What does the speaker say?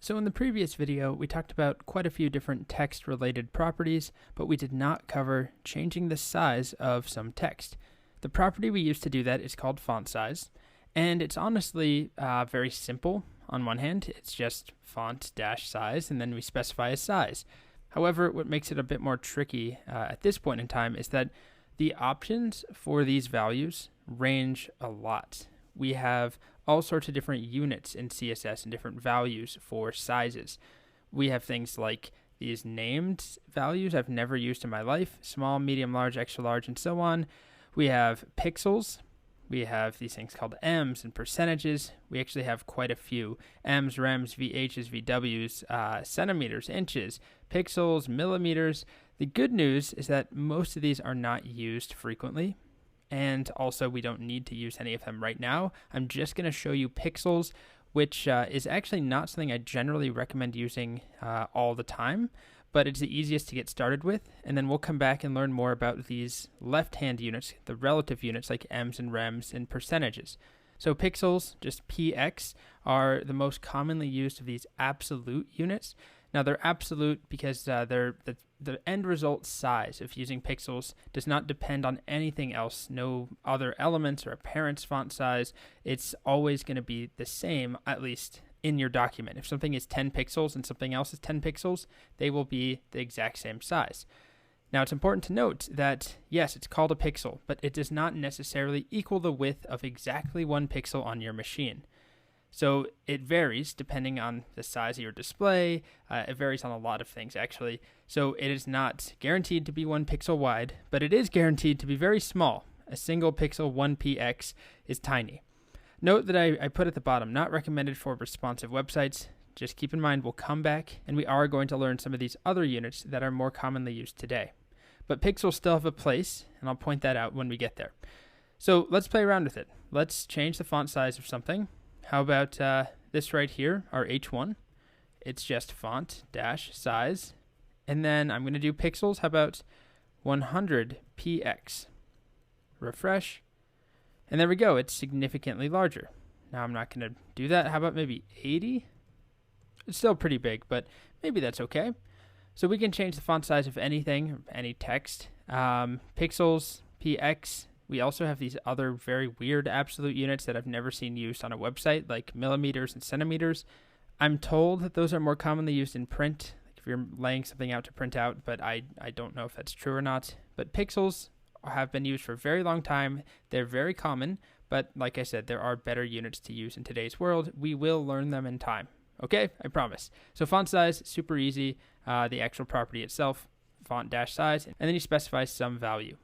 So in the previous video, we talked about quite a few different text-related properties, but we did not cover changing the size of some text. The property we use to do that is called font size, and it's honestly very simple. On one hand, it's just font-size, and then we specify a size. However, what makes it a bit more tricky at this point in time is that the options for these values range a lot. We have all sorts of different units in CSS and different values for sizes. We have things like these named values I've never used in my life, small, medium, large, extra large, and so on. We have pixels. We have these things called M's and percentages. We actually have quite a few. M's, rems, VH's, VW's, centimeters, inches, pixels, millimeters. The good news is that most of these are not used frequently. And also, we don't need to use any of them right now. I'm just going to show you pixels, which is actually not something I generally recommend using all the time, but it's the easiest to get started with. And then we'll come back and learn more about these left-hand units, the relative units like M's and rems and percentages. So pixels, just px, are the most commonly used of these absolute units. Now, they're absolute because the end result size of using pixels does not depend on anything else, no other elements or a parent's font size. It's always going to be the same, at least in your document. If something is 10 pixels and something else is 10 pixels, they will be the exact same size. Now, it's important to note that, yes, it's called a pixel, but it does not necessarily equal the width of exactly one pixel on your machine. So it varies depending on the size of your display. It varies on a lot of things, actually. So it is not guaranteed to be 1 pixel wide, but it is guaranteed to be very small. A single pixel 1px is tiny. Note that I put at the bottom, not recommended for responsive websites. Just keep in mind we'll come back and we are going to learn some of these other units that are more commonly used today. But pixels still have a place, and I'll point that out when we get there. So let's play around with it. Let's change the font size of something. How about this right here, our H1? It's just font-size. And then I'm going to do pixels. How about 100px? Refresh. And there we go. It's significantly larger. Now I'm not going to do that. How about maybe 80? It's still pretty big, but maybe that's okay. So we can change the font size of anything, any text. Pixels, px. We also have these other very weird absolute units that I've never seen used on a website, like millimeters and centimeters. I'm told that those are more commonly used in print, like if you're laying something out to print out, but I don't know if that's true or not. But pixels have been used for a very long time. They're very common, but like I said, there are better units to use in today's world. We will learn them in time. Okay, I promise. So font size, super easy. The actual property itself, font-size, and then you specify some value.